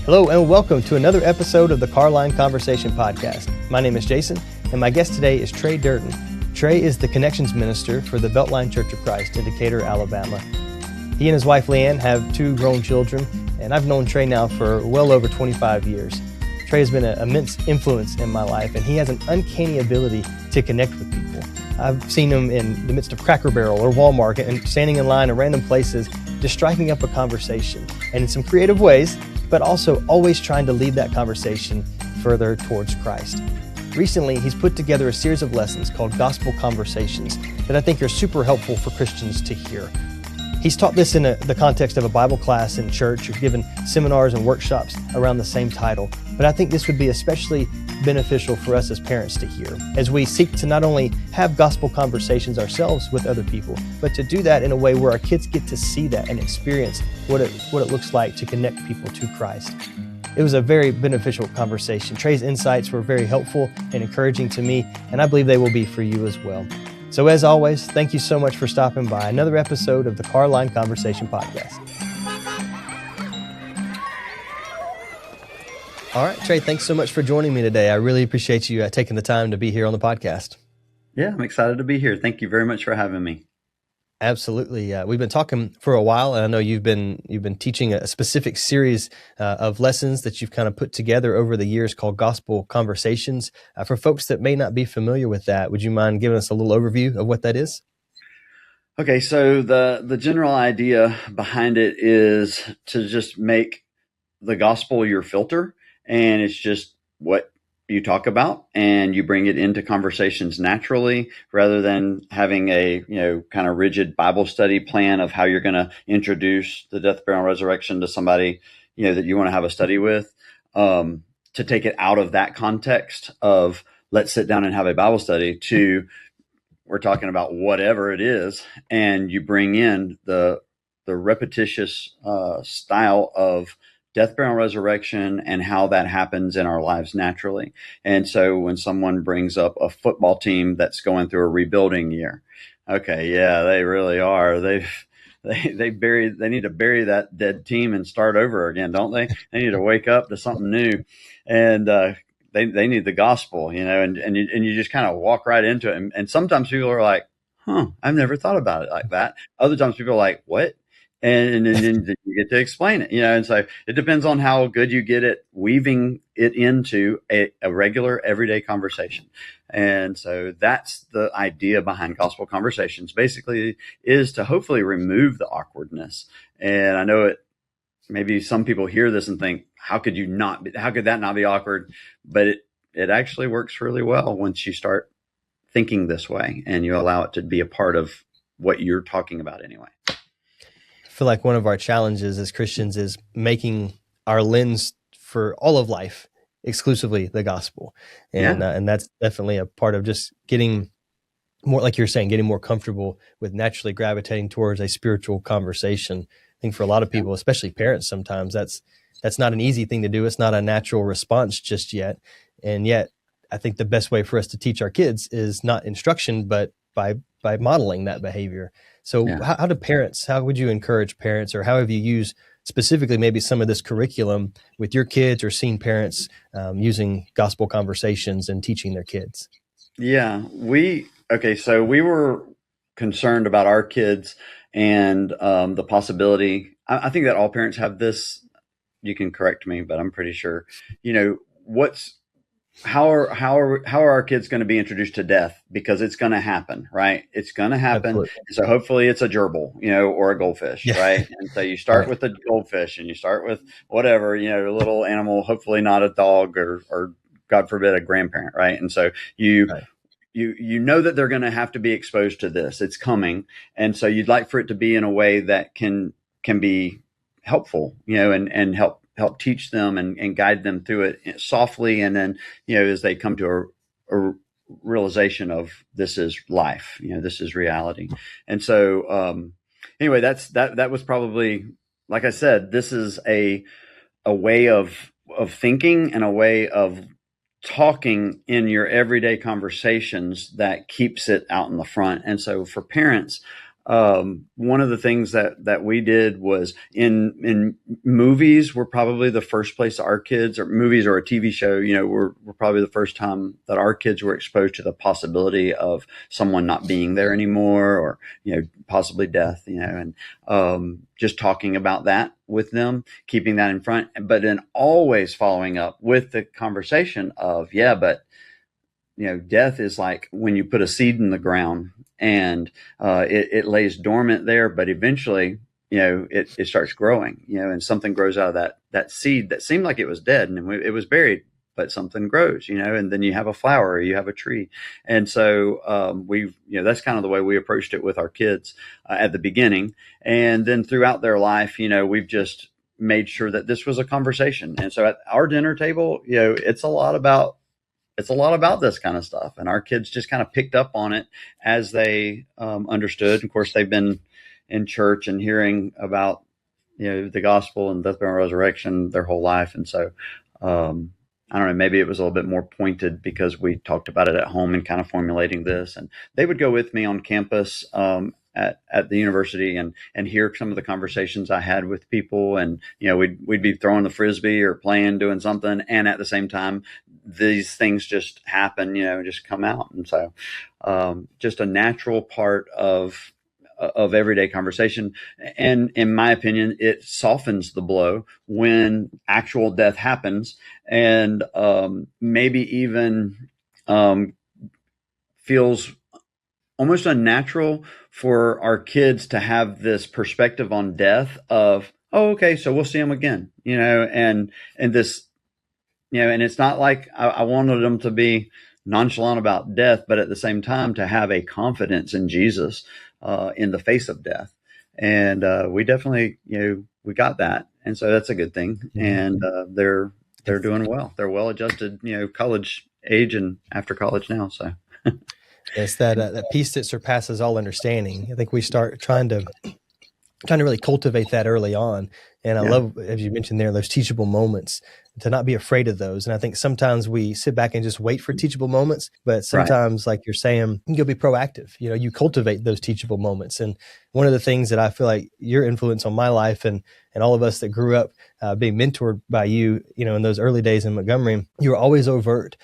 Hello and welcome to another episode of the Carline Conversation Podcast. My name is Jason and my guest today is Trae Durden. Trae is the Connections Minister for the Beltline Church of Christ in Decatur, Alabama. He and his wife Leanne have two grown children, and I've known Trae now for well over 25 years. Trae has been an immense influence in my life, and he has an uncanny ability to connect with people. I've seen him in the midst of Cracker Barrel or Walmart and standing in line in random places, just striking up a conversation, and in some creative ways, but also always trying to lead that conversation further towards Christ. Recently, he's put together a series of lessons called Gospel Conversations that I think are super helpful for Christians to hear. He's taught this in the context of a Bible class in church or given seminars and workshops around the same title, but I think this would be especially beneficial for us as parents to hear as we seek to not only have gospel conversations ourselves with other people, but to do that in a way where our kids get to see that and experience what it looks like to connect people to Christ. It was a very beneficial conversation. Trae's insights were very helpful and encouraging to me, and I believe they will be for you as well. So as always, thank you so much for stopping by another episode of the Carline Conversation Podcast. All right, Trae, thanks so much for joining me today. I really appreciate you taking the time to be here on the podcast. Yeah, I'm excited to be here. Thank you very much for having me. Absolutely. We've been talking for a while, and I know you've been teaching a specific series of lessons that you've kind of put together over the years called Gospel Conversations. For folks that may not be familiar with that, would you mind giving us a little overview of what that is? Okay, so the general idea behind it is to just make the gospel your filter, and it's just what you talk about, and you bring it into conversations naturally rather than having a, kind of rigid Bible study plan of how you're going to introduce the death, burial, and resurrection to somebody, that you want to have a study with, to take it out of that context of let's sit down and have a Bible study to we're talking about whatever it is. And you bring in the repetitious style of death, burial, and resurrection and how that happens in our lives naturally. And so when someone brings up a football team that's going through a rebuilding year, okay, yeah, they really are. They need to bury that dead team and start over again, don't they? They need to wake up to something new, and they need the gospel, and you just kind of walk right into it. And sometimes people are like, I've never thought about it like that. Other times people are like, what? And then you get to explain it, and so it depends on how good you get at weaving it into a regular everyday conversation. And so that's the idea behind Gospel Conversations, basically, is to hopefully remove the awkwardness. And I know maybe some people hear this and think, how could that not be awkward? But it actually works really well once you start thinking this way and you allow it to be a part of what you're talking about anyway. I feel like one of our challenges as Christians is making our lens for all of life exclusively the gospel. And that's definitely a part of just getting more, like you're saying, getting more comfortable with naturally gravitating towards a spiritual conversation. I think for a lot of people, especially parents, sometimes that's not an easy thing to do. It's not a natural response just yet. And yet I think the best way for us to teach our kids is not instruction, but by modeling that behavior. So how would you encourage parents, or how have you used specifically maybe some of this curriculum with your kids, or seen parents using gospel conversations and teaching their kids? Yeah, so we were concerned about our kids and the possibility. I think that all parents have this. You can correct me, but I'm pretty sure, how are our kids going to be introduced to death? Because it's going to happen, right? It's going to happen. Absolutely. So hopefully it's a gerbil, or a goldfish, right? And so you start with a goldfish, and you start with whatever, a little animal, hopefully not a dog or God forbid a grandparent, right? And so you know that they're going to have to be exposed to this. It's coming. And so you'd like for it to be in a way that can be helpful, and help teach them and guide them through it softly. And then, as they come to a realization of this is life, this is reality. And so, anyway, that was probably, like I said, this is a way of thinking and a way of talking in your everyday conversations that keeps it out in the front. And so for parents, one of the things that we did was in movies were probably the first place our kids, or movies or a TV show, were probably the first time that our kids were exposed to the possibility of someone not being there anymore, or, possibly death, and just talking about that with them, keeping that in front, but then always following up with the conversation of, but death is like when you put a seed in the ground and it lays dormant there, but eventually, it starts growing, and something grows out of that seed that seemed like it was dead and it was buried, but something grows, and then you have a flower, or you have a tree. And so that's kind of the way we approached it with our kids at the beginning. And then throughout their life, we've just made sure that this was a conversation. And so at our dinner table, it's a lot about this kind of stuff. And our kids just kind of picked up on it as they understood. Of course, they've been in church and hearing about, the gospel and death, burial, and resurrection their whole life. And so, I don't know, maybe it was a little bit more pointed because we talked about it at home and kind of formulating this. And they would go with me on campus at the university and hear some of the conversations I had with people. And, we'd be throwing the Frisbee or playing, doing something. And at the same time, these things just happen, just come out. And so just a natural part of everyday conversation. And in my opinion, it softens the blow when actual death happens, and maybe even feels almost unnatural for our kids to have this perspective on death of, oh, okay, so we'll see them again, and this, and it's not like I wanted them to be nonchalant about death, but at the same time to have a confidence in Jesus in the face of death. And we definitely, we got that. And so that's a good thing. And they're doing well. They're well adjusted, college age and after college now. So it's that peace that surpasses all understanding. I think we start trying to really cultivate that early on. And I love, as you mentioned there, those teachable moments, to not be afraid of those. And I think sometimes we sit back and just wait for teachable moments, but sometimes, like you're saying, you'll be proactive. You cultivate those teachable moments. And one of the things that I feel like your influence on my life and all of us that grew up being mentored by you, in those early days in Montgomery, you were always overt.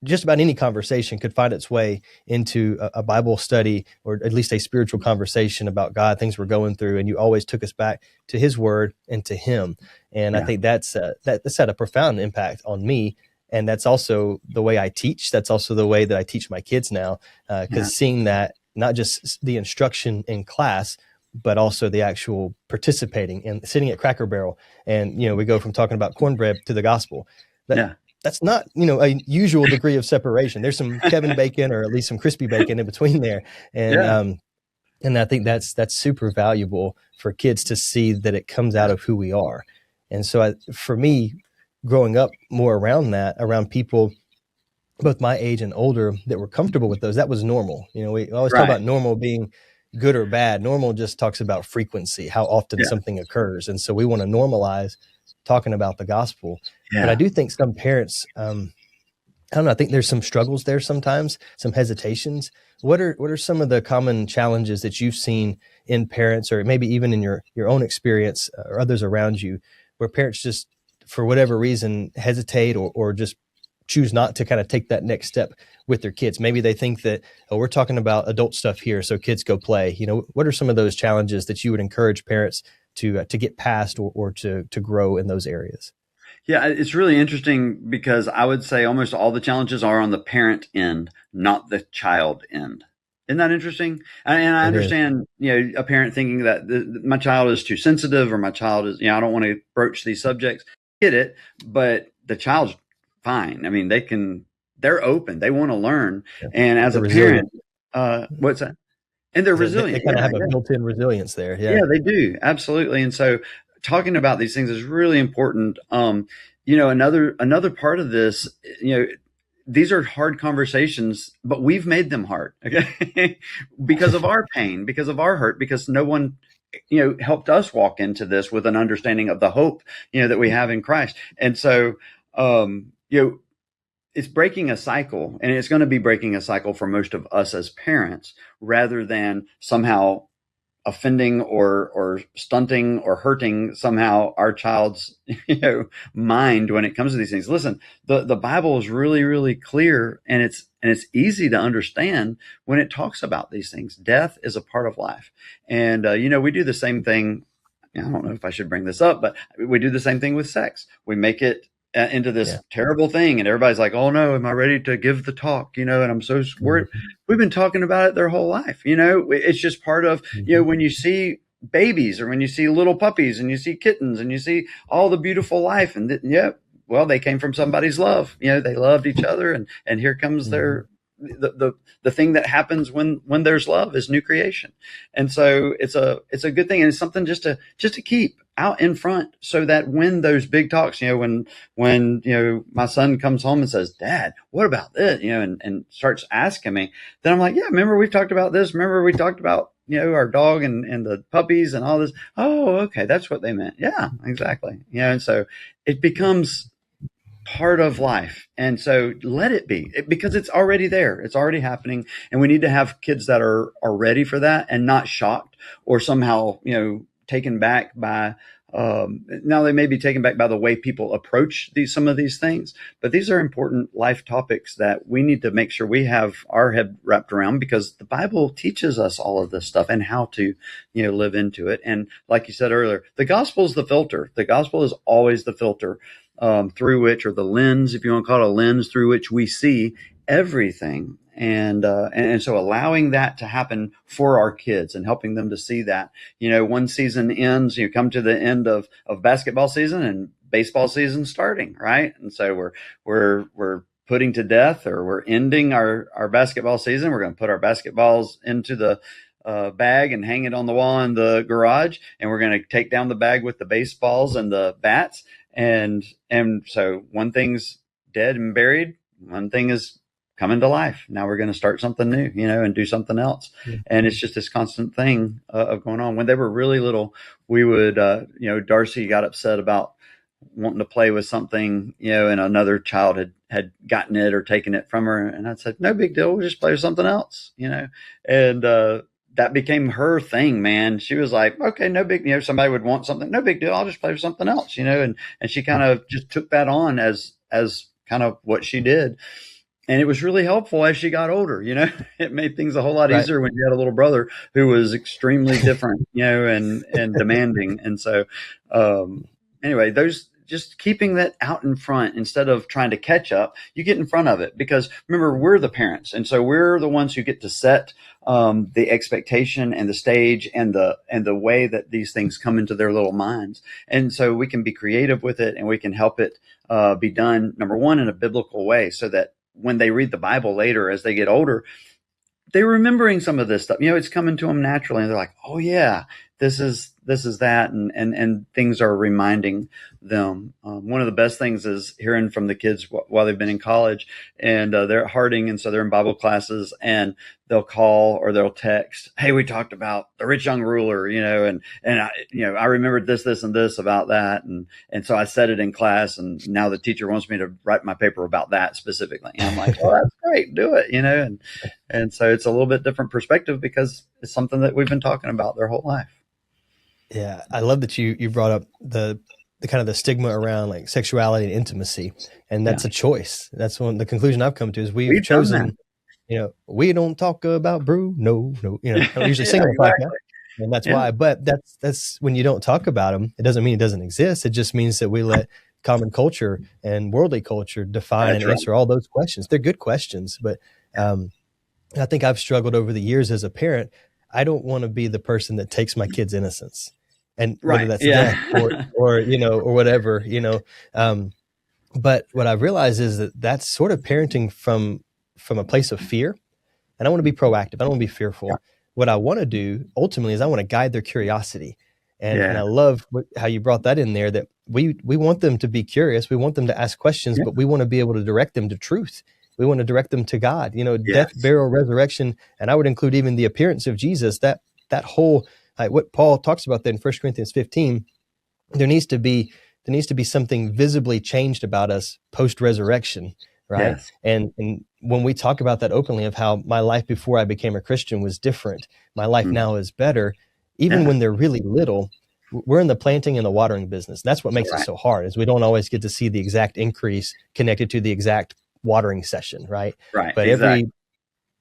Just about any conversation could find its way into a Bible study, or at least a spiritual conversation about God, things we're going through. And you always took us back to his word and to him. And I think that's had a profound impact on me. And that's also the way I teach. That's also the way that I teach my kids now, because seeing that, not just the instruction in class, but also the actual participating and sitting at Cracker Barrel. And, we go from talking about cornbread to the gospel. That's not, a usual degree of separation. There's some Kevin bacon, or at least some crispy bacon in between there. And I think that's super valuable for kids to see that it comes out of who we are. And so for me, growing up more around people, both my age and older, that were comfortable with those, that was normal. We always talk about normal being good or bad. Normal just talks about frequency, how often something occurs. And so we want to normalize talking about the gospel. But I do think some parents, I don't know, I think there's some struggles there sometimes, some hesitations. What are some of the common challenges that you've seen in parents, or maybe even in your own experience or others around you, where parents just, for whatever reason, hesitate or just choose not to kind of take that next step with their kids? Maybe they think that, we're talking about adult stuff here, so kids go play. What are some of those challenges that you would encourage parents to get past or to grow in those areas? Yeah, it's really interesting because I would say almost all the challenges are on the parent end, not the child end. Isn't that interesting? And I understand, a parent thinking that my child is too sensitive, or my child is, I don't want to broach these subjects. Get it, but the child's fine. I mean, they're open. They want to learn. And as a parent, what's that? And they're resilient. They kind of have a built-in resilience there. Yeah, they do. Absolutely. And so talking about these things is really important. Another part of this, these are hard conversations, but we've made them hard, okay? Because of our pain, because of our hurt, because no one, helped us walk into this with an understanding of the hope, that we have in Christ. And so, it's breaking a cycle, and it's going to be breaking a cycle for most of us as parents, rather than somehow offending or stunting or hurting somehow our child's mind when it comes to these things. Listen, the Bible is really, really clear, and it's easy to understand when it talks about these things. Death is a part of life, and we do the same thing. I don't know if I should bring this up, but we do the same thing with sex. We make it into this terrible thing, and everybody's like, "Oh no, am I ready to give the talk?" And I'm so worried. We've been talking about it their whole life. It's just part of when you see babies, or when you see little puppies, and you see kittens, and you see all the beautiful life, and they came from somebody's love. They loved each other, and here comes the thing that happens when there's love is new creation. And so it's a good thing, and it's something just to keep out in front, so that when those big talks, when my son comes home and says, "Dad, what about this?" and starts asking me, then I'm like, "Yeah, remember we talked about this? Remember we talked about our dog and the puppies and all this? Oh, okay, that's what they meant. Yeah, exactly." And so it becomes part of life. And so let it be, because it's already there. It's already happening. And we need to have kids that are ready for that, and not shocked or somehow, taken back by, now they may be taken back by the way people approach some of these things, but these are important life topics that we need to make sure we have our head wrapped around, because the Bible teaches us all of this stuff and how to, live into it. And like you said earlier, the gospel is the filter. The gospel is always the filter, through which, or the lens, if you want to call it a lens, through which we see everything. And so allowing that to happen for our kids and helping them to see that, one season ends, you come to the end of basketball season, and baseball season starting, right? And so we're putting to death, or we're ending our basketball season. We're going to put our basketballs into the bag and hang it on the wall in the garage. And we're going to take down the bag with the baseballs and the bats. And so one thing's dead and buried. One thing is coming to life. Now we're going to start something new, and do something else. And it's just this constant thing of going on. When they were really little, we would, Darcy got upset about wanting to play with something, and another child had gotten it or taken it from her. And I said, "No big deal. We'll just play with something else," and, that became her thing, man. She was like, "Okay, no big, somebody would want something. No big deal. I'll just play with something else," and she kind of just took that on as kind of what she did. And it was really helpful as she got older. It made things a whole lot easier when you had a little brother who was extremely different, and demanding. And so, anyway, just keeping that out in front instead of trying to catch up, you get in front of it, because remember, we're the parents. And so we're the ones who get to set, the expectation and the stage and the way that these things come into their little minds. And so we can be creative with it, and we can help it, be done, number one, in a biblical way, so that when they read the Bible later, as they get older, they're remembering some of this stuff. It's coming to them naturally, and they're like, "Oh yeah, this is that," and things are reminding them. One of the best things is hearing from the kids while they've been in college, and they're at Harding, and so they're in Bible classes, and they'll call or they'll text, "Hey, we talked about the rich young ruler, and I remembered this and this about that, and so I said it in class, and now the teacher wants me to write my paper about that specifically." And I'm like, "Well, that's great, do it," and so it's a little bit different perspective, because it's something that we've been talking about their whole life. Yeah, I love that you brought up the kind of the stigma around like sexuality and intimacy, and that's a choice. That's the conclusion I've come to is we've chosen. We don't talk about brew. No. I usually sing on the podcast, and that's why. But that's when you don't talk about them, it doesn't mean it doesn't exist. It just means that we let common culture and worldly culture define and answer all those questions. They're good questions, but I think I've struggled over the years as a parent. I don't want to be the person that takes my kid's innocence, and whether that's death or whatever, but what I've realized is that that's sort of parenting from a place of fear. And I want to be proactive. I don't want to be fearful. What I want to do ultimately is I want to guide their curiosity. And I love how you brought that in there, that we want them to be curious. We want them to ask questions, but we want to be able to direct them to truth. We want to direct them to God, death, burial, resurrection. And I would include even the appearance of Jesus, that whole, what Paul talks about there in 1 Corinthians 15, there needs to be something visibly changed about us post-resurrection, right? Yes. And when we talk about that openly, of how my life before I became a Christian was different, my life now is better, even when they're really little, we're in the planting and the watering business. That's what makes it so hard, is we don't always get to see the exact increase connected to the exact watering session, right? Right. But Exactly.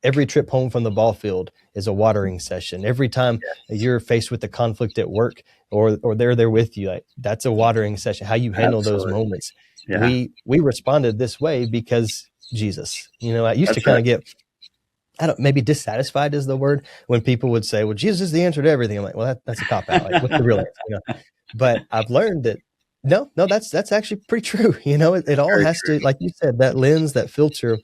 every trip home from the ball field is a watering session. Every time you're faced with the conflict at work, or they're there with you, like, that's a watering session. How you handle those moments. Yeah. We responded this way because Jesus. I used to kind of get, maybe dissatisfied is the word, when people would say, well, Jesus is the answer to everything. I'm like, well, that's a cop out. Like, what's the real answer? But I've learned that no, that's actually pretty true. It all has to, like you said, that lens, that filter,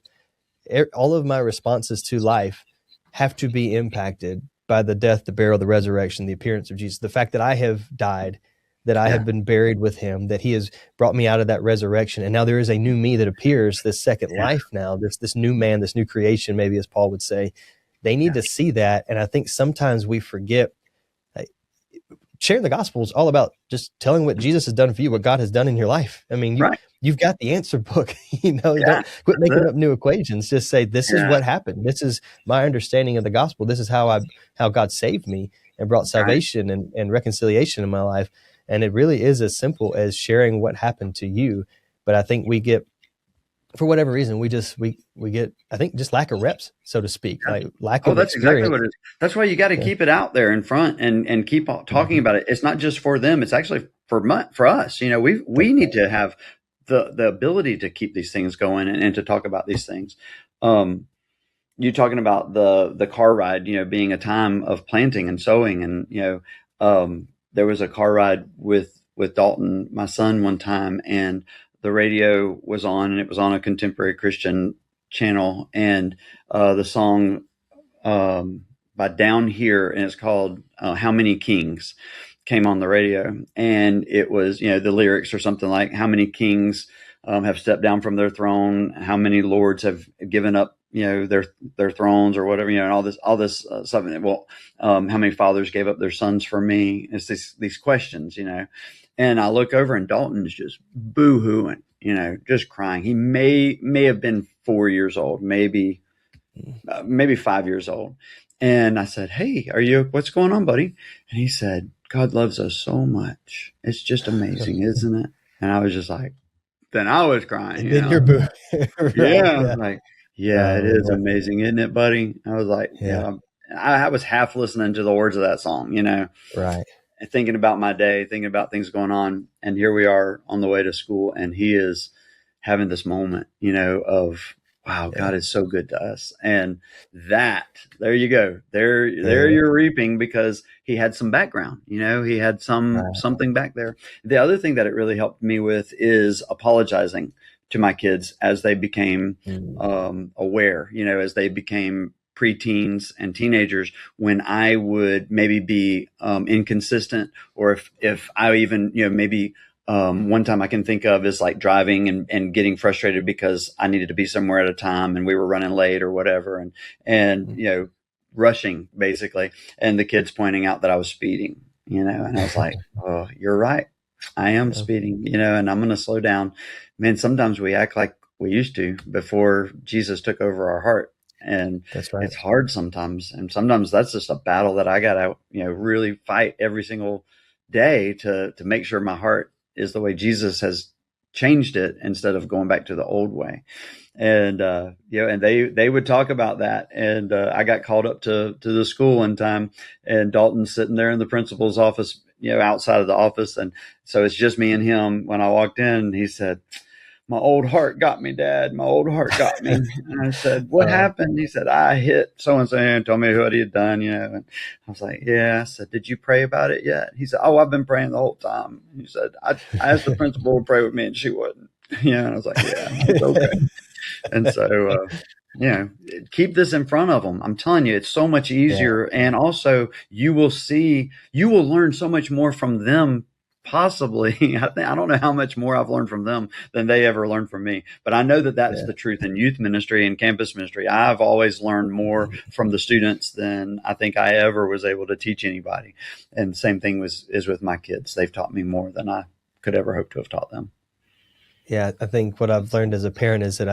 all of my responses to life have to be impacted by the death, the burial, the resurrection, the appearance of Jesus. The fact that I have died, that I have been buried with him, that he has brought me out of that resurrection. And now there is a new me that appears, this second life now, this new man, this new creation, maybe, as Paul would say. They need to see that. And I think sometimes we forget, sharing the gospel is all about just telling what Jesus has done for you, what God has done in your life. I mean, you've got the answer book. Don't quit making up new equations. Just say, this is what happened. This is my understanding of the gospel. This is how God saved me and brought salvation and reconciliation in my life. And it really is as simple as sharing what happened to you. But I think we get, for whatever reason, we get, I think, just lack of reps, so to speak, like lack of that's experience. exactly what it is. That's why you got to keep it out there in front and keep talking about it. It's not just for them. It's actually for us. We need to have the ability to keep these things going and to talk about these things. You talking about the car ride, being a time of planting and sowing, and there was a car ride with Dalton, my son, one time, and the radio was on, and it was on a contemporary Christian channel, and the song by Down Here, and it's called How Many Kings, came on the radio. And it was, the lyrics are something like, how many kings have stepped down from their throne, how many lords have given up their thrones, or whatever, and all this stuff. Well, how many fathers gave up their sons for me? It's these questions, and I look over, and Dalton's just boo-hooing, just crying. He may have been 4 years old, maybe 5 years old. And I said, hey, what's going on, buddy? And he said, God loves us so much. It's just amazing, isn't it? And I was just like, then I was crying. And then you're boo. Right, yeah. Like, it is amazing, isn't it, buddy? I was like, I was half listening to the words of that song, right. And thinking about my day, thinking about things going on. And here we are on the way to school, and he is having this moment, of, wow, God is so good to us. And there you go. There you're reaping, because he had some background, he had something back there. The other thing that it really helped me with is apologizing to my kids as they became aware, as they became preteens and teenagers, when I would maybe be inconsistent, or if I even, maybe one time I can think of is like driving and getting frustrated because I needed to be somewhere at a time and we were running late or whatever, and rushing basically, and the kids pointing out that I was speeding, and I was like, oh, you're right, I am speeding, and I'm going to slow down. Man, sometimes we act like we used to before Jesus took over our heart. And that's right. It's hard sometimes. And sometimes that's just a battle that I got to, really fight every single day to make sure my heart is the way Jesus has changed it, instead of going back to the old way. And, and they would talk about that. And I got called up to the school one time, and Dalton's sitting there in the principal's office, outside of the office. And so it's just me and him. When I walked in, he said, my old heart got me, Dad. My old heart got me. And I said, what happened? He said, I hit so-and-so, and told me what he had done, And I was like, yeah. I said, did you pray about it yet? He said, oh, I've been praying the whole time. He said, I asked the principal to pray with me, and she wouldn't. And I was like, yeah, it's okay. And so, keep this in front of them. I'm telling you, it's so much easier. Yeah. And also you will learn so much more from them. Possibly. I don't know how much more I've learned from them than they ever learned from me, but I know that that's the truth in youth ministry and campus ministry. I've always learned more from the students than I think I ever was able to teach anybody. And the same thing is with my kids. They've taught me more than I could ever hope to have taught them. Yeah. I think what I've learned as a parent is that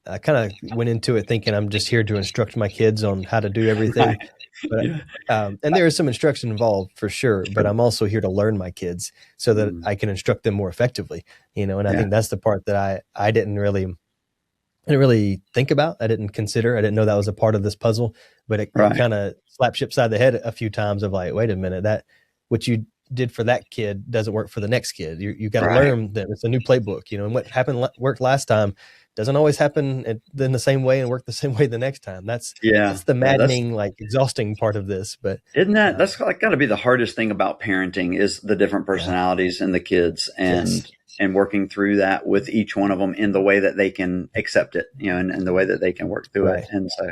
I kind of went into it thinking I'm just here to instruct my kids on how to do everything. Right. But Yeah. and there is some instruction involved for sure, but Sure. I'm also here to learn my kids so that Mm. I can instruct them more effectively, and I Yeah. think that's the part that I didn't really think about. I didn't consider. I didn't know that was a part of this puzzle, but it Right. kind of slapped ship side the head a few times of like, wait a minute, that what you did for that kid doesn't work for the next kid. You got to Right. learn that it's a new playbook, and what happened worked last time doesn't always happen in the same way and work the same way the next time. Yeah. That's the Yeah. That's maddening, like exhausting part of this. But Isn't um, that's like got to be the hardest thing about parenting is the different yeah, personalities in the kids yes, and working through that with each one of them in the way that they can accept it, and the way that they can work through it. right, And so,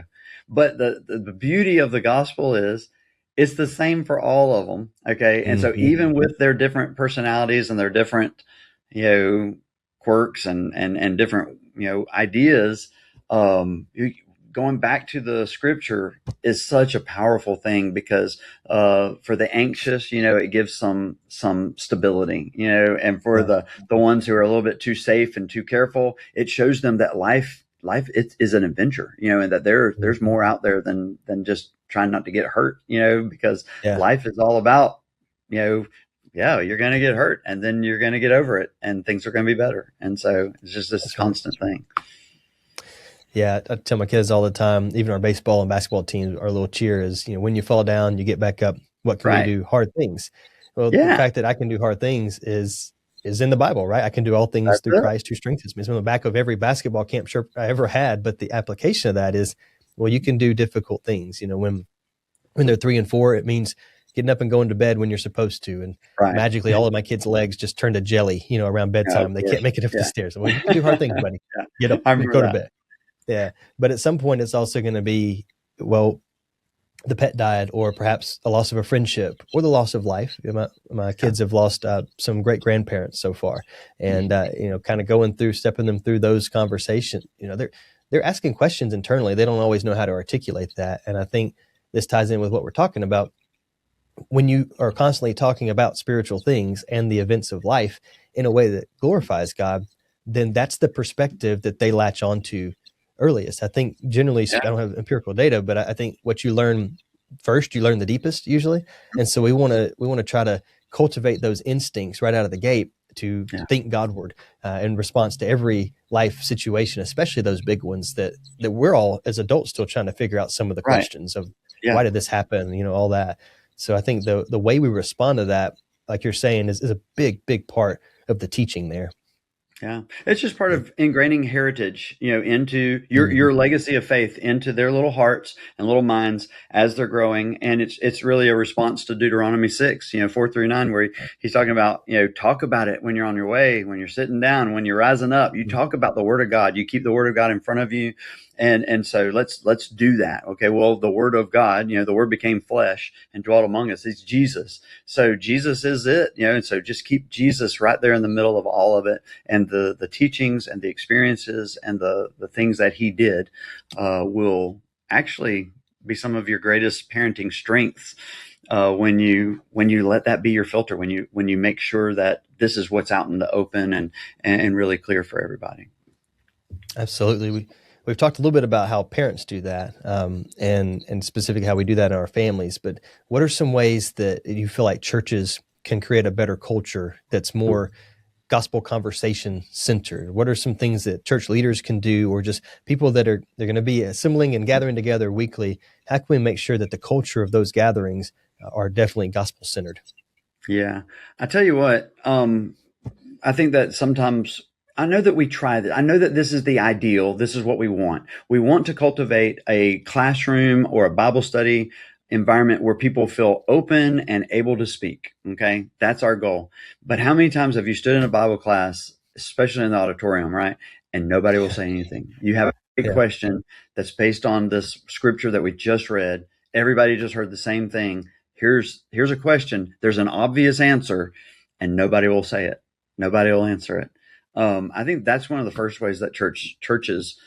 but the beauty of the gospel is it's the same for all of them. Okay. And so hmm, even with their different personalities and their different, you know, quirks and different, ideas, going back to the scripture is such a powerful thing because for the anxious, it gives some stability, and for yeah, the ones who are a little bit too safe and too careful, it shows them that life it is an adventure, and that there's hmm, more out there than just trying not to get hurt, because yeah, life is all about, you know yeah, you're going to get hurt and then you're going to get over it and things are going to be better. And so it's just this that's right. constant thing. Yeah, I tell my kids all the time, even our baseball and basketball teams, our little cheer is, when you fall down, you get back up. What can we Right. do? Hard things. Well, the Yeah. fact that I can do hard things is in the Bible, right? I can do all things That's through it. Christ who strengthens me. It's on the back of every basketball camp shirt I ever had. But the application of that is, well, you can do difficult things. When they're 3 and 4, it means getting up and going to bed when you're supposed to. And Right. magically, all of my kids' legs just turn to jelly, around Yeah, of bedtime. They can't course. make it up the Yeah. stairs. Well, you can do hard things, buddy. Yeah. Get up, I remember go to that. bed. Yeah. But at some point, it's also going to be, well, the pet died, or perhaps a loss of a friendship, or the loss of life. My Yeah. kids have lost some great grandparents so far, and Mhm. kind of stepping them through those conversations. They're asking questions internally. They don't always know how to articulate that, and I think this ties in with what we're talking about. When you are constantly talking about spiritual things and the events of life in a way that glorifies God, then that's the perspective that they latch onto earliest. I think generally, Yeah. I don't have empirical data, but I think what you learn first, you learn the deepest usually. And so we want to try to cultivate those instincts right out of the gate to Yeah. think Godward in response to every life situation, especially those big ones that we're all as adults still trying to figure out some of the Right. questions of Yeah. why did this happen, all that. So I think the way we respond to that, like you're saying, is a big, big part of the teaching there. Yeah. It's just part Yeah. of ingraining heritage, into Mhm. your legacy of faith into their little hearts and little minds as they're growing. And it's really a response to Deuteronomy 6, 4-9, where he's talking about, talk about it when you're on your way, when you're sitting down, when you're rising up, you talk about the word of God, you keep the word of God in front of you. And so let's do that. Okay. Well, the word of God, the word became flesh and dwelt among us. It's Jesus. So Jesus is it, and so just keep Jesus right there in the middle of all of it. And the teachings and the experiences and the things that he did will actually be some of your greatest parenting strengths when you let that be your filter, when you make sure that this is what's out in the open and really clear for everybody. Absolutely. We've talked a little bit about how parents do that, and specifically how we do that in our families. But what are some ways that you feel like churches can create a better culture that's more gospel conversation centered? What are some things that church leaders can do, or just people they're going to be assembling and gathering together weekly? How can we make sure that the culture of those gatherings are definitely gospel centered? Yeah, I tell you what, I think that sometimes I know that we try that. I know that this is the ideal. This is what we want. We want to cultivate a classroom or a Bible study environment where people feel open and able to speak. Okay. That's our goal. But how many times have you stood in a Bible class, especially in the auditorium, right? And nobody will say anything. You have a big Yeah. question that's based on this scripture that we just read. Everybody just heard the same thing. Here's a question. There's an obvious answer and nobody will say it. Nobody will answer it. I think that's one of the first ways that churches,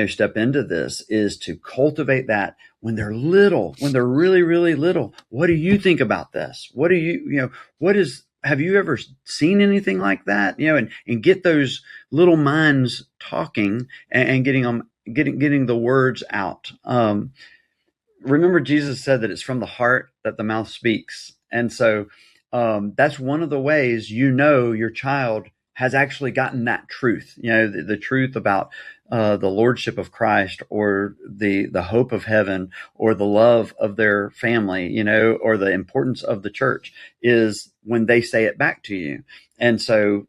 step into this is to cultivate that when they're little, when they're really, really little. What do you think about this? What do have you ever seen anything like that? And get those little minds talking and getting the words out. remember Jesus said that it's from the heart that the mouth speaks. And so that's one of the ways your child has actually gotten that truth, the truth about the lordship of Christ, or the hope of heaven, or the love of their family, or the importance of the church, is when they say it back to you. And so,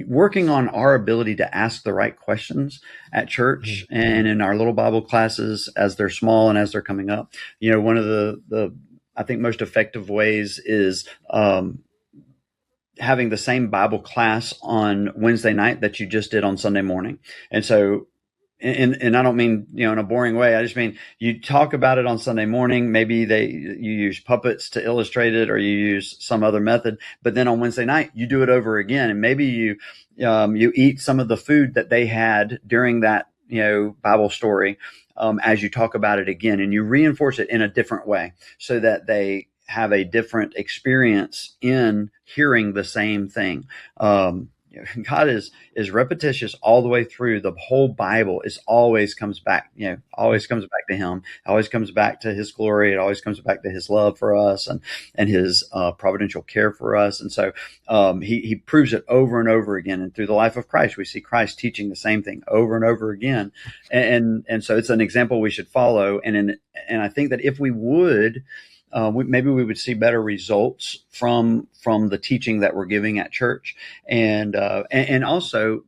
working on our ability to ask the right questions at church and in our little Bible classes as they're small and as they're coming up. One of the I think most effective ways is having the same Bible class on Wednesday night that you just did on Sunday morning. And so, and I don't mean, in a boring way. I just mean you talk about it on Sunday morning. Maybe you use puppets to illustrate it, or you use some other method. But then on Wednesday night, you do it over again, and maybe you eat some of the food that they had during that Bible story as you talk about it again, and you reinforce it in a different way so that they have a different experience in hearing the same thing. God is repetitious all the way through. The whole Bible always comes back to him, always comes back to his glory. It always comes back to his love for us and his providential care for us. And so he proves it over and over again. And through the life of Christ, we see Christ teaching the same thing over and over again. And so it's an example we should follow. And I think that if we would, maybe we would see better results from the teaching that we're giving at church. And also,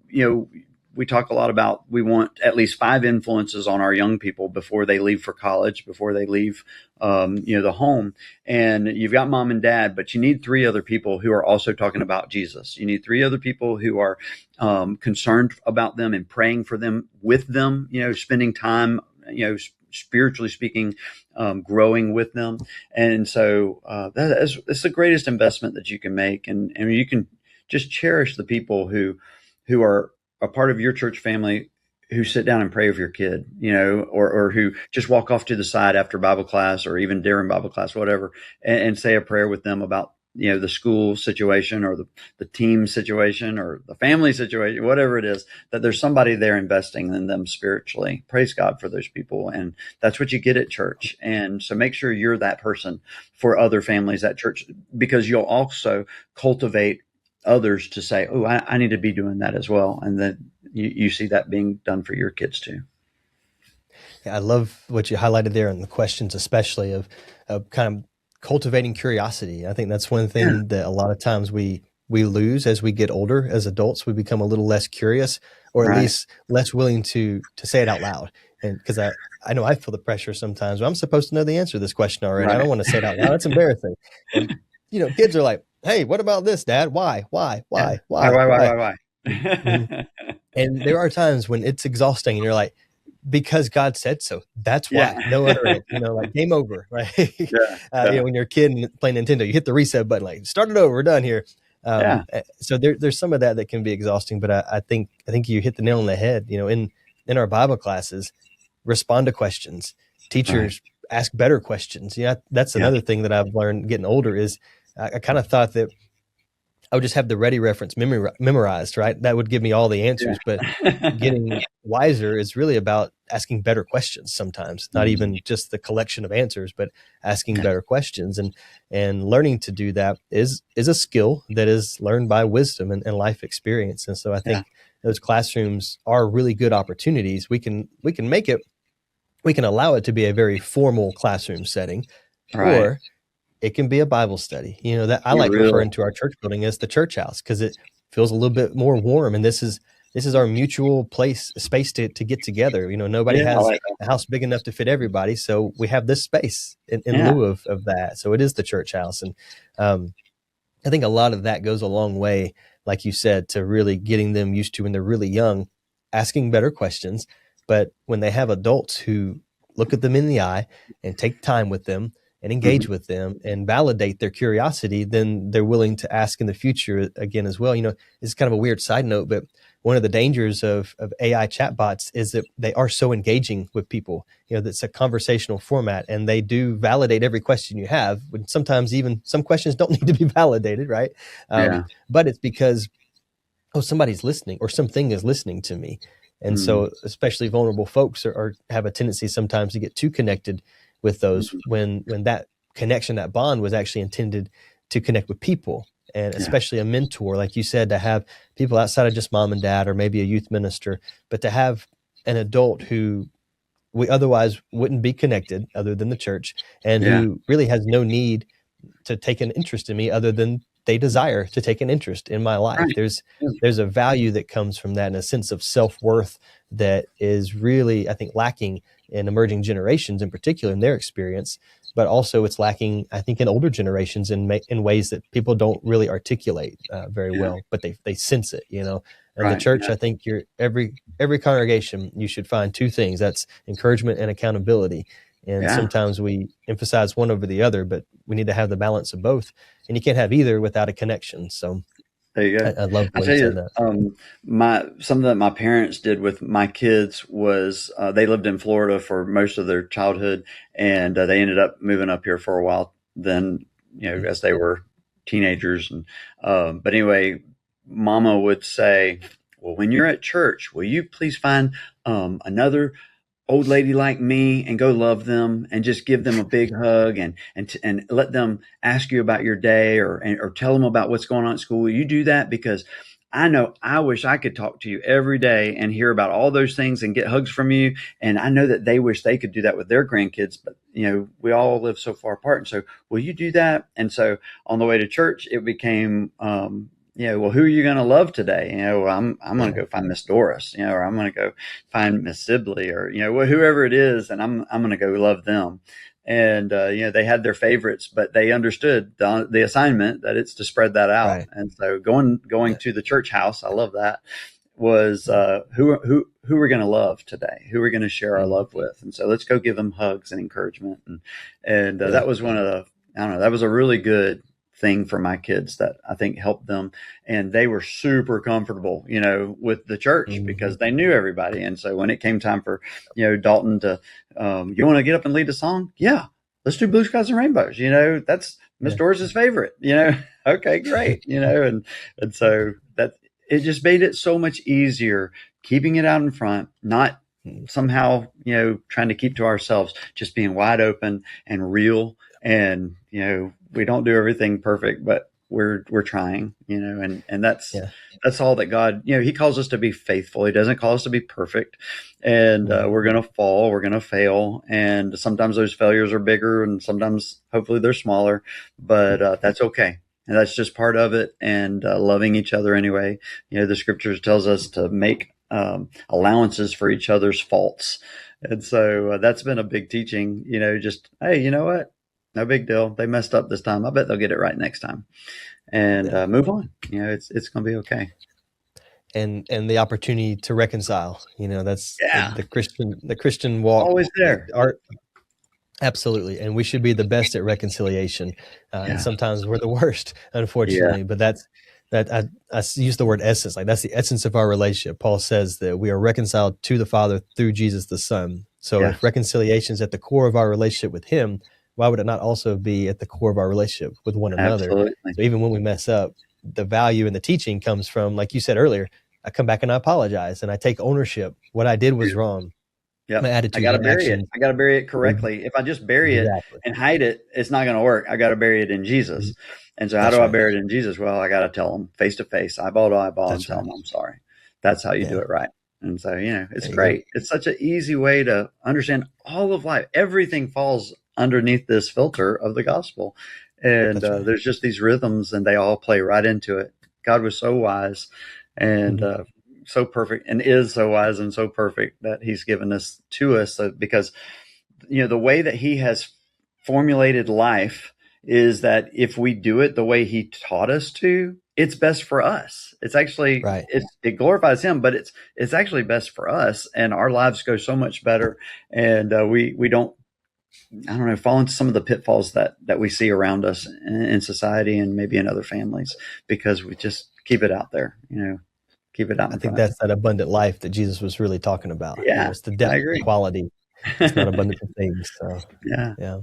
we talk a lot about, we want at least 5 influences on our young people before they leave for college, before they leave, the home. And you've got mom and dad, but you need 3 other people who are also talking about Jesus. You need 3 other people who are concerned about them and praying for them, with them, spending time, spiritually speaking, growing with them. And so that's the greatest investment that you can make. And you can just cherish the people who are a part of your church family, who sit down and pray with your kid, or who just walk off to the side after Bible class, or even during Bible class, whatever, and say a prayer with them about the school situation, or the team situation, or the family situation, whatever it is, that there's somebody there investing in them spiritually. Praise God for those people. And that's what you get at church. And so make sure you're that person for other families at church, because you'll also cultivate others to say, oh, I need to be doing that as well. And then you see that being done for your kids too. Yeah, I love what you highlighted there, and the questions, especially of kind of cultivating curiosity. I think that's one thing that a lot of times we lose as we get older. As adults, we become a little less curious, or at least less willing to say it out loud. And because I know I feel the pressure sometimes. I'm supposed to know the answer to this question already. I don't want to say it out loud. It's embarrassing. And, kids are like, hey, what about this, Dad? Why? And there are times when it's exhausting and you're like, because God said so. That's why. No other, like game over, right? When you're a kid and playing Nintendo, you hit the reset button, like start it over, we're done here. So there's some of that can be exhausting, but I think you hit the nail on the head. In our Bible classes, respond to questions. Teachers ask better questions. That's another thing that I've learned getting older is I kind of thought that I would just have the ready reference memorized, right? That would give me all the answers. But getting wiser is really about asking better questions sometimes, not even just the collection of answers, but asking better questions. And learning to do that is a skill that is learned by wisdom and life experience. And so I think those classrooms are really good opportunities. We can allow it to be a very formal classroom setting, or it can be a Bible study. That I like referring to our church building as the church house, because it feels a little bit more warm. And this is our mutual space to get together. Nobody has a house big enough to fit everybody. So we have this space in lieu of that. So it is the church house. And I think a lot of that goes a long way, like you said, to really getting them used to, when they're really young, asking better questions. But when they have adults who look at them in the eye and take time with them and engage with them and validate their curiosity, then they're willing to ask in the future again as well. It's kind of a weird side note, but one of the dangers of AI chatbots is that they are so engaging with people. That's a conversational format, and they do validate every question you have, when sometimes even some questions don't need to be validated, right? But it's because, somebody's listening, or something is listening to me. And so especially vulnerable folks have a tendency sometimes to get too connected with those when that connection, that bond was actually intended to connect with people, and especially a mentor, like you said, to have people outside of just mom and dad or maybe a youth minister, but to have an adult who we otherwise wouldn't be connected other than the church, and who really has no need to take an interest in me other than they desire to take an interest in my life. Right. There's a value that comes from that, and a sense of self-worth that is really, I think, lacking in emerging generations in particular in their experience, but also it's lacking, I think, in older generations in ways that people don't really articulate very well, but they sense it, you know. And the church, I think every congregation, you should find two things. That's encouragement and accountability. And sometimes we emphasize one over the other, but we need to have the balance of both. And you can't have either without a connection. So there you go. I love I what tell you you, said that. something that my parents did with my kids was they lived in Florida for most of their childhood, and they ended up moving up here for a while. Then, as they were teenagers, and but anyway, Mama would say, "Well, when you're at church, will you please find another old lady like me and go love them and just give them a big hug and let them ask you about your day or tell them about what's going on at school. Will you do that? Because I wish I could talk to you every day and hear about all those things and get hugs from you. And I know that they wish they could do that with their grandkids, but we all live so far apart. And so will you do that?" And so on the way to church, it became, well, who are you going to love today? I'm going to go find Miss Doris, or I'm going to go find Miss Sibley, or, whoever it is. And I'm going to go love them. And, they had their favorites, but they understood the assignment that it's to spread that out. Right. And so going to the church house, I love that, was who we're going to love today, who we're going to share our love with. And so let's go give them hugs and encouragement. And that was one of that was a really good thing for my kids that I think helped them. And they were super comfortable, with the church because they knew everybody. And so when it came time for, Dalton to, you want to get up and lead a song? Yeah, let's do Blue Skies and Rainbows. That's Miss Doris's favorite, okay, great. And so that it just made it so much easier keeping it out in front, not somehow, trying to keep to ourselves, just being wide open and real. And, we don't do everything perfect, but we're trying, and that's all that God, he calls us to be faithful. He doesn't call us to be perfect, and we're going to fall, we're going to fail. And sometimes those failures are bigger and sometimes hopefully they're smaller, but that's okay. And that's just part of it. And loving each other anyway. The scriptures tells us to make allowances for each other's faults. And so that's been a big teaching, just, hey, you know what? No big deal. They messed up this time. I bet they'll get it right next time, and move on. It's going to be okay. And the opportunity to reconcile. That's the Christian walk. Always there. Absolutely, and we should be the best at reconciliation. And sometimes we're the worst, unfortunately. But I use the word essence. Like that's the essence of our relationship. Paul says that we are reconciled to the Father through Jesus the Son. So if reconciliation is at the core of our relationship with Him, why would it not also be at the core of our relationship with one another? Absolutely. So even when we mess up, the value in the teaching comes from, like you said earlier, I come back and I apologize and I take ownership. What I did was wrong. Yeah, my attitude. I got to bury it. I got to bury it correctly. If I just bury it and hide it, it's not going to work. I got to bury it in Jesus. And so how do I bury it in Jesus? Well, I got to tell them face to face, eyeball to eyeball, and tell them I'm sorry. That's how you do it right. And so, it's great. It's such an easy way to understand all of life. Everything falls underneath this filter of the gospel. And there's just these rhythms and they all play right into it. God was so wise and so perfect, and is so wise and so perfect that He's given this to us because, the way that He has formulated life is that if we do it the way He taught us to, it's best for us. It's actually, it glorifies Him, but it's actually best for us, and our lives go so much better. And we don't, fall into some of the pitfalls that we see around us in society and maybe in other families because we just keep it out there, keep it out. I think that's that abundant life that Jesus was really talking about. Yeah. It's the depth and quality. It's not abundant of things. So yeah.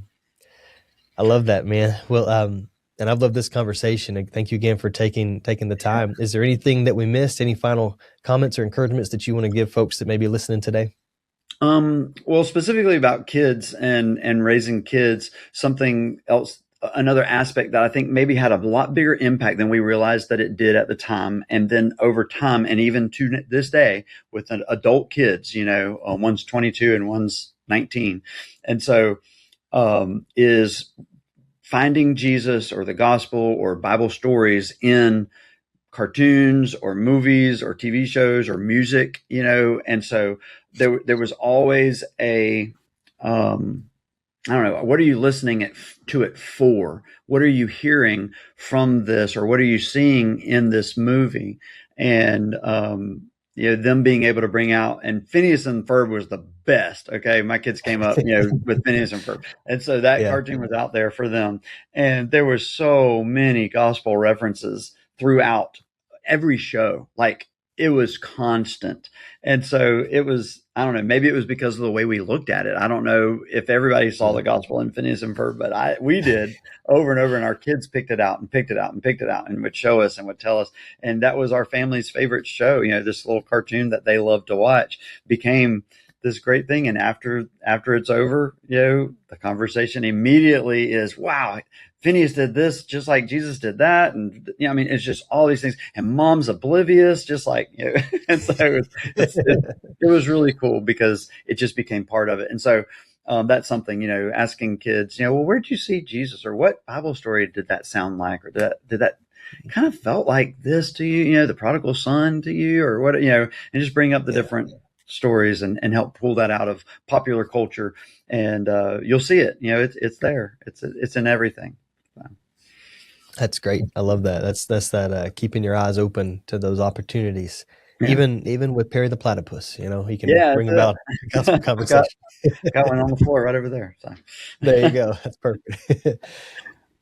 I love that, man. Well, And I've loved this conversation. And thank you again for taking the time. Is there anything that we missed? Any final comments or encouragements that you want to give folks that may be listening today? Well, specifically about kids and raising kids, something else, another aspect that I think maybe had a lot bigger impact than we realized that it did at the time. And then over time, and even to this day with an adult kids, one's 22 and one's 19. And so, is finding Jesus or the gospel or Bible stories in cartoons or movies or TV shows or music, and so there was always a, I don't know, what are you listening to it for? What are you hearing from this, or what are you seeing in this movie? And, them being able to bring out, and Phineas and Ferb was the best. Okay. My kids came up, with Phineas and Ferb. And so that cartoon was out there for them. And there were so many gospel references throughout every show. Like, it was constant. And so it was, I don't know, maybe it was because of the way we looked at it. I don't know if everybody saw the gospel in Phineas and Ferb, but we did over and over, and our kids picked it out and picked it out and picked it out and would show us and would tell us. And that was our family's favorite show. This little cartoon that they loved to watch became this great thing. And after it's over, the conversation immediately is, wow, Phineas did this just like Jesus did that. And it's just all these things, and mom's oblivious, just like, and so it was really cool because it just became part of it. And so that's something, asking kids, well, where'd you see Jesus, or what Bible story did that sound like? Or did that kind of felt like this to you, the prodigal son to you, or what, and just bring up the different stories and help pull that out of popular culture. And you'll see it, it's there. It's in everything. So. That's great. I love that. That's that keeping your eyes open to those opportunities. Yeah. Even with Perry the Platypus, he can bring about gospel conversation. Got one on the floor right over there. So. There you go. That's perfect.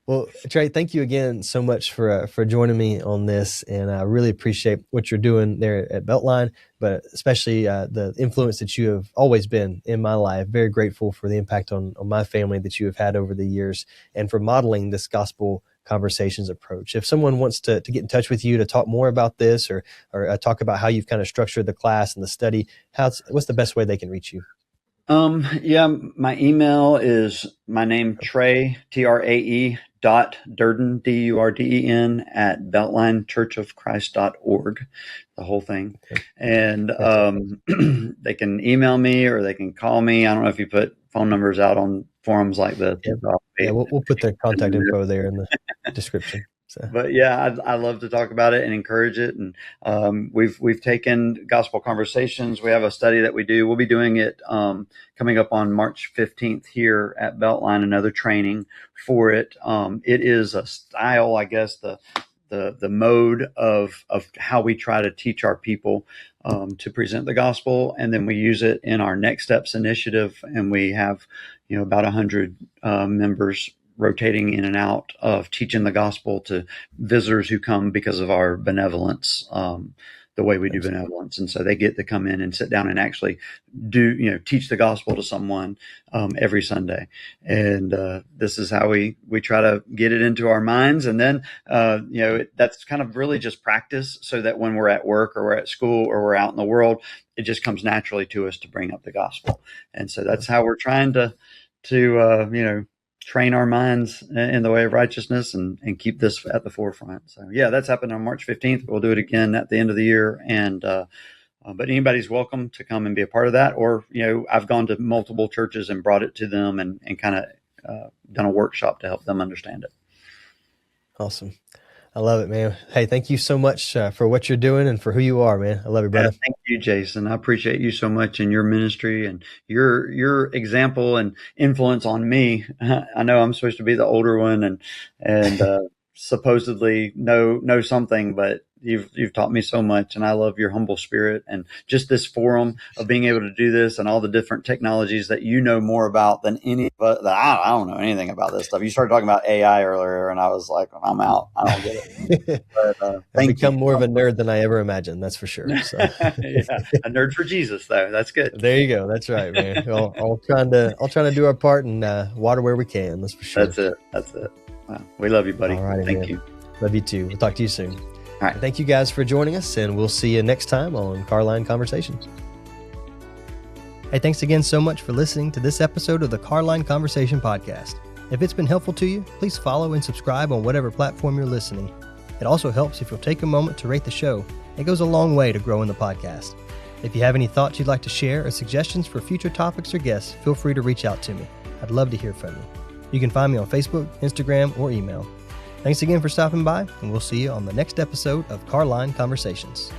Well, Trae, thank you again so much for joining me on this, and I really appreciate what you're doing there at Beltline, but especially the influence that you have always been in my life. Very grateful for the impact on my family that you have had over the years, and for modeling this gospel conversations approach. If someone wants to get in touch with you to talk more about this, or talk about how you've kind of structured the class and the study, what's the best way they can reach you? My email is my name, Trae, Trae, Durden, Durden, at beltlinechurchofchrist.org, the whole thing. Okay. And they can email me or they can call me. I don't know if you put phone numbers out on forums like this. Yeah, we'll put the contact info there in the description. So. But I love to talk about it and encourage it. And we've taken gospel conversations. We have a study that we do. We'll be doing it coming up on March 15th here at Beltline, another training for it. It is a style, I guess, the mode of how we try to teach our people to present the gospel. And then we use it in our Next Steps initiative. And we have, about 100 members rotating in and out of teaching the gospel to visitors who come because of our benevolence, the way we do benevolence. And so they get to come in and sit down and actually teach the gospel to someone every Sunday. And this is how we try to get it into our minds. And then, that's kind of really just practice, so that when we're at work or we're at school or we're out in the world, it just comes naturally to us to bring up the gospel. And so that's how we're trying to train our minds in the way of righteousness and keep this at the forefront. So that's happened on March 15th. We'll do it again at the end of the year. And, but anybody's welcome to come and be a part of that. Or, I've gone to multiple churches and brought it to them and kind of done a workshop to help them understand it. Awesome. I love it, man. Hey, thank you so much for what you're doing and for who you are, man. I love you, brother. Thank you, Jason. I appreciate you so much in your ministry and your example and influence on me. I know I'm supposed to be the older one and supposedly know something, but you've taught me so much, and I love your humble spirit and just this forum of being able to do this and all the different technologies that you know more about than any of us. I don't know anything about this stuff. You started talking about AI earlier, and I was like, I'm out. I don't get it. But, I've become more of a nerd than I ever imagined. That's for sure. So. A nerd for Jesus, though. That's good. There you go. That's right, man. I'll try to do our part and water where we can. That's for sure. That's it. Wow. We love you, buddy. All righty, Thank man. you. Love you too. We'll talk to you soon. All right. Thank you guys for joining us, and we'll see you next time on Carline Conversations. Hey, thanks again so much for listening to this episode of the Carline Conversation Podcast. If it's been helpful to you, please follow and subscribe on whatever platform you're listening. It also helps if you'll take a moment to rate the show. It goes a long way to growing the podcast. If you have any thoughts you'd like to share or suggestions for future topics or guests, feel free to reach out to me. I'd love to hear from you. You can find me on Facebook, Instagram, or email. Thanks again for stopping by, and we'll see you on the next episode of Carline Conversations.